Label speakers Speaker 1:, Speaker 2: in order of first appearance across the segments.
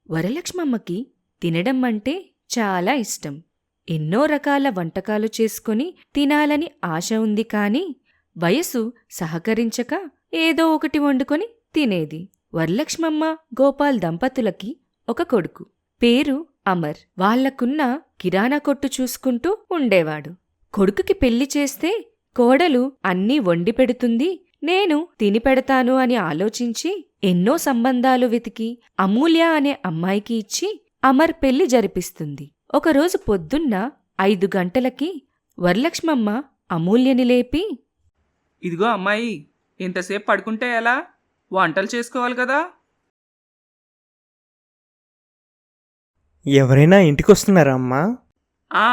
Speaker 1: వరలక్ష్మమ్మకి తినడం అంటే చాలా ఇష్టం. ఎన్నో రకాల వంటకాలు చేసుకుని తినాలని ఆశ ఉంది కాని వయసు సహకరించక ఏదో ఒకటి వండుకొని తినేది. వరలక్ష్మమ్మ గోపాల్ దంపతులకి ఒక కొడుకు. పేరు అమర్. వాళ్లకున్న కిరాణా కొట్టు చూసుకుంటూ ఉండేవాడు. కొడుకుకి పెళ్లి చేస్తే కోడలు అన్నీ వండి పెడుతుంది, నేను తినిపెడతాను అని ఆలోచించి ఎన్నో సంబంధాలు వెతికి అమూల్య అనే అమ్మాయికి ఇచ్చి అమర్ పెళ్లి జరిపిస్తుంది. ఒకరోజు పొద్దున్న 5 గంటలకి వరలక్ష్మమ్మ అమూల్యని లేపి,
Speaker 2: ఇదిగో అమ్మాయి, ఇంతసేపు పడుకుంటే ఎలా? వంటలు చేసుకోవాలి కదా.
Speaker 3: ఎవరైనా ఇంటికొస్తున్నారా అమ్మా?
Speaker 2: ఆ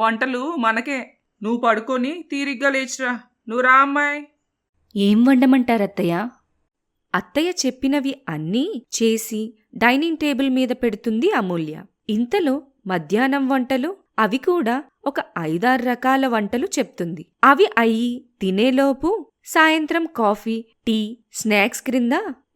Speaker 2: వంటలు మనకే. నువ్వు పడుకొని తీరిగ్గా లేచిరా. నువ్వు రా అమ్మాయి.
Speaker 1: ఏం వండమంటారత్తయ్య? అత్తయ్య చెప్పినవి అన్నీ చేసి డైనింగ్ టేబుల్ మీద పెడుతుంది అమూల్య. ఇంతలో మధ్యాహ్నం వంటలు, అవి కూడా ఒక 5-6 రకాల వంటలు చెప్తుంది. అవి అయ్యి తినేలోపు సాయంత్రం కాఫీ, టీ, స్నాక్స్ క్రింద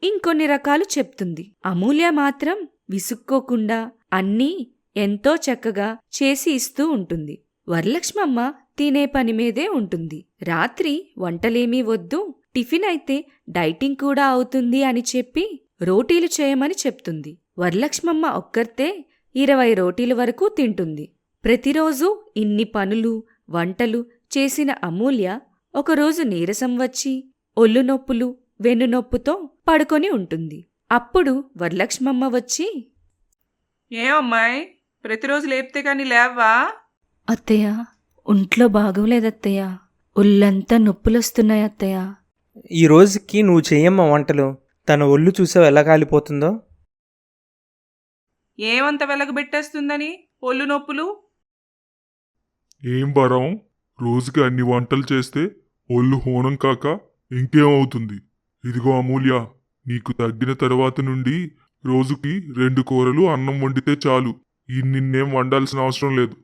Speaker 1: ఇంకొన్ని రకాలు చెప్తుంది. అమూల్య మాత్రం విసుక్కోకుండా అన్నీ ఎంతో చక్కగా చేసి ఇస్తూ ఉంటుంది. వరలక్ష్మమ్మ తినే పని మీదే ఉంటుంది. రాత్రి వంటలేమీ వద్దు, టిఫిన్ అయితే డైటింగ్ కూడా అవుతుంది అని చెప్పి రోటీలు చేయమని చెప్తుంది. వరలక్ష్మమ్మ ఒక్కర్తే 20 రోటీల వరకు తింటుంది. ప్రతిరోజూ ఇన్ని పనులు, వంటలు చేసిన అమూల్య ఒకరోజు నీరసం వచ్చి ఒళ్ళు నొప్పులు, వెన్నునొప్పుతో పడుకొని ఉంటుంది. అప్పుడు వరలక్ష్మమ్మ వచ్చి,
Speaker 2: ఏమమ్మాయి, ప్రతిరోజు లేపితే కానీ లేవా?
Speaker 1: అత్తయ్య, ఒంట్లో బాగోలేదత్తయ్య, ఒళ్ళంతా నొప్పులొస్తున్నాయి అత్తయ్య.
Speaker 3: ఈ రోజుకి నువ్వు చెయ్యమ్మ వంటలు. తన ఒళ్ళు చూసావు ఎలా కాలిపోతుందో.
Speaker 2: ఏమంత వెలగబెట్టేస్తుందని ఒళ్ళు నొప్పులు?
Speaker 4: ఏం వరం, రోజుకి అన్ని వంటలు చేస్తే ఒళ్ళు హోనం కాక ఇంకేమవుతుంది? ఇదిగో అమూల్య, నీకు తగ్గిన తర్వాత నుండి రోజుకి 2 కూరలు, అన్నం వండితే చాలు. ఇన్నేం వండాల్సిన అవసరం లేదు.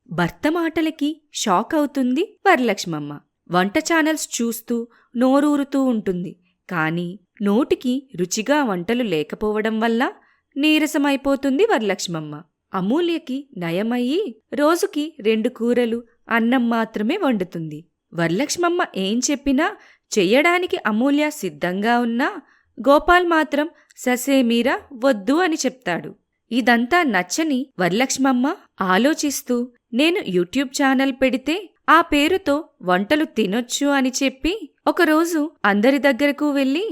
Speaker 1: భర్త మాటలకి షాక్ అవుతుంది వరలక్ష్మమ్మ. వంట ఛానల్స్ చూస్తూ నోరూరుతూ ఉంటుంది. కాని నోటికి రుచిగా వంటలు లేకపోవడం వల్ల నీరసమైపోతుంది వరలక్ష్మమ్మ. అమూల్యకి నయమయ్యి రోజుకి 2 కూరలు, అన్నం మాత్రమే వండుతుంది. వరలక్ష్మమ్మ ఏం చెప్పినా చెయ్యడానికి అమూల్య సిద్ధంగా ఉన్నా గోపాల్ మాత్రం ససేమీరా వద్దు అని చెప్తాడు. ఇదంతా నచ్చని వరలక్ష్మమ్మ ఆలోచిస్తూ, నేను యూట్యూబ్ ఛానల్ పెడితే ఆ పేరుతో వంటలు తినొచ్చు అని చెప్పి ఒకరోజు అందరి దగ్గరకు వెళ్ళి,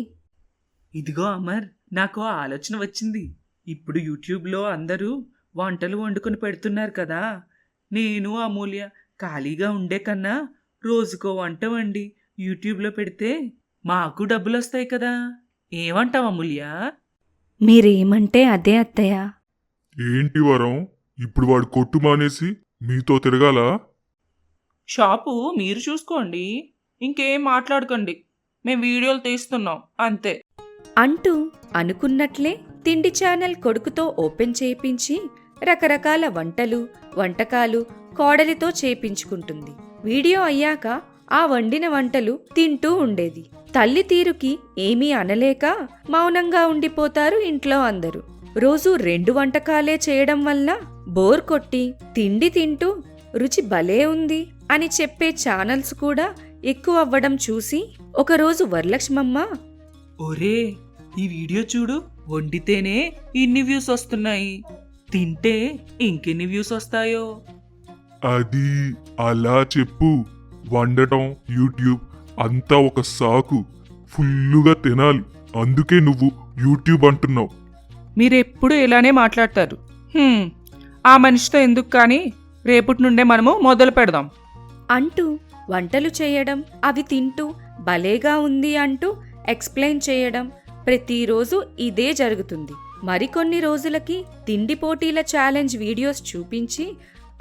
Speaker 2: ఇదిగో అమర్, నాకు ఆలోచన వచ్చింది. ఇప్పుడు యూట్యూబ్లో అందరూ వంటలు వండుకొని పెడుతున్నారు కదా. నేను అమూల్య ఖాళీగా ఉండే కన్నా రోజుకో వంట వండి యూట్యూబ్లో పెడితే మాకు డబ్బులొస్తాయి కదా. ఏమంటావు అమూల్య?
Speaker 1: మీరేమంటే అదే అత్తయ్య.
Speaker 4: ఏంటి వరం, ఇప్పుడు వాడు కొట్టు మానేసి మీతో తిరగాల?
Speaker 2: షాపు మీరు చూసుకోండి, ఇంకేం మాట్లాడకండి. మేం వీడియోలు తీస్తున్నాం అంతే
Speaker 1: అంటూ అనుకున్నట్లే తిండి ఛానల్ కొడుకుతో ఓపెన్ చేయించి రకరకాల వంటలు, వంటకాలు కోడలితో చేయించుకుంటుంది. వీడియో అయ్యాక ఆ వండిన వంటలు తింటూ ఉండేది. తల్లి తీరుకి ఏమీ అనలేక మౌనంగా ఉండిపోతారు ఇంట్లో అందరూ. రోజూ 2 వంటకాలే చేయడం వల్ల బోర్ కొట్టి తిండి తింటూ రుచి భలే ఉంది అని చెప్పే ఛానల్స్ కూడా ఎక్కువ అవ్వడం చూసి ఒకరోజు వరలక్ష్మమ్మ,
Speaker 2: ఒరే, ఈ వీడియో చూడు, వండితేనే ఇన్ని వ్యూస్ వస్తున్నాయి, తింటే ఇంకెన్ని వ్యూస్ వస్తాయో.
Speaker 4: అది అలా చెప్పు. వండటం, యూట్యూబ్ అంతా ఒక సాకు. ఫుల్లుగా తినాలి, అందుకే నువ్వు యూట్యూబ్ అంటున్నావు.
Speaker 2: మీరెప్పుడు ఇలానే మాట్లాడతారు. ఆ మనిషితో ఎందుకు కానీ, రేపటి నుండే మనము మొదలు పెడదాం
Speaker 1: అంటూ వంటలు చేయడం, అవి తింటూ భలేగా ఉంది అంటూ ఎక్స్ప్లెయిన్ చేయడం ప్రతిరోజు ఇదే జరుగుతుంది. మరికొన్ని రోజులకి తిండి పోటీల ఛాలెంజ్ వీడియోస్ చూపించి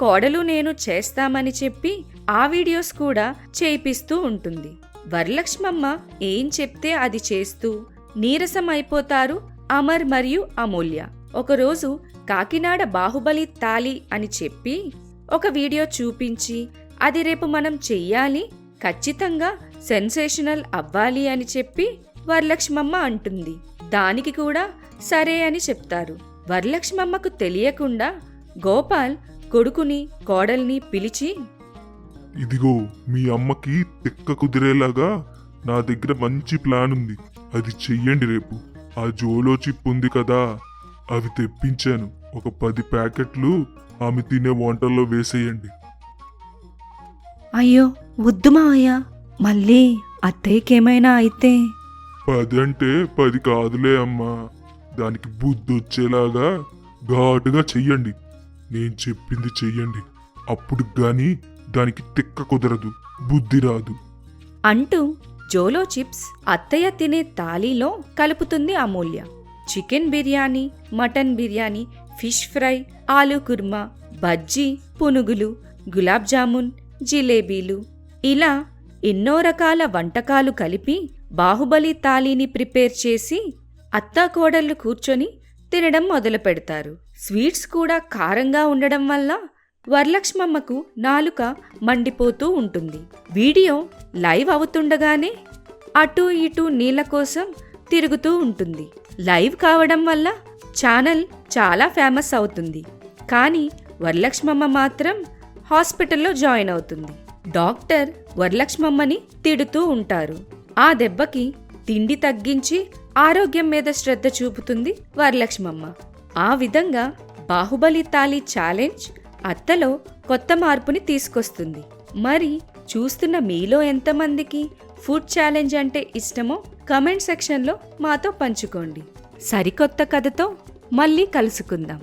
Speaker 1: కోడలు నేను చేస్తామని చెప్పి ఆ వీడియోస్ కూడా చేయిపిస్తూ ఉంటుంది. వరలక్ష్మమ్మ ఏం చెప్తే అది చేస్తూ నీరసం అయిపోతారు అమర్ మరియు అమూల్య. ఒకరోజు కాకినాడ బాహుబలి తాలి అని చెప్పి ఒక వీడియో చూపించి అది రేపు మనం చెయ్యాలి, ఖచ్చితంగా సెన్సేషనల్ అవ్వాలి అని చెప్పి వరలక్ష్మమ్మ అంటుంది. దానికి కూడా సరే అని చెప్తారు. వరలక్ష్మమ్మకు తెలియకుండా గోపాల్ కొడుకుని కోడల్ని పిలిచి,
Speaker 4: ఇదిగో మీ అమ్మకి తెక్క కుదిరేలాగా నా దగ్గర మంచి ప్లాన్ ఉంది. అది చెయ్యండి రేపు. ఆ జోలో చిప్ ఉంది కదా, అవి తెప్పించాను. ఒక 10 ప్యాకెట్లు ఆమె తినే వంటల్లో వేసేయండి.
Speaker 1: అయ్యో వద్దు మావయ్య, మళ్ళీ అత్తయ్యకేమైనా అయితే.
Speaker 4: 10 అంటే 10 కాదులే అమ్మా. దానికి బుద్ధి వచ్చేలాగా ఘాటుగా చెయ్యండి. నేను చెప్పింది చెయ్యండి. అప్పుడు గాని దానికి తిక్క కుదరదు, బుద్ధి రాదు.
Speaker 1: అంటూ జోలో చిప్స్ అత్తయ్య తినే తాళీలో కలుపుతుంది Amulya. Chicken biryani, mutton biryani, fish fry, aloo korma, bajji, పునుగులు, గులాబ్ జామున్, జిలేబీలు, ఇలా ఎన్నో రకాల వంటకాలు కలిపి బాహుబలి తాళీని ప్రిపేర్ చేసి అత్తాకోడళ్లు కూర్చొని తినడం మొదలు పెడతారు. స్వీట్స్ కూడా కారంగా ఉండడం వల్ల వరలక్ష్మమ్మకు నాలుక మండిపోతూ ఉంటుంది. వీడియో లైవ్ అవుతుండగానే అటూ ఇటూ నీళ్ల కోసం తిరుగుతూ ఉంటుంది. లైవ్ కావడం వల్ల ఛానల్ చాలా ఫేమస్ అవుతుంది. కానీ వరలక్ష్మమ్మ మాత్రం హాస్పిటల్లో జాయిన్ అవుతుంది. డాక్టర్ వరలక్ష్మమ్మని తిడుతూ ఉంటారు. ఆ దెబ్బకి తిండి తగ్గించి ఆరోగ్యం మీద శ్రద్ధ చూపుతుంది వరలక్ష్మమ్మ. ఆ విధంగా బాహుబలి తాళి ఛాలెంజ్ అత్తలో కొత్త మార్పుని తీసుకొస్తుంది. మరి చూస్తున్న మీలో ఎంతమందికి ఫుడ్ ఛాలెంజ్ అంటే ఇష్టమో కమెంట్ సెక్షన్లో మాతో పంచుకోండి. సరికొత్త కథతో మళ్ళీ కలుసుకుందాం.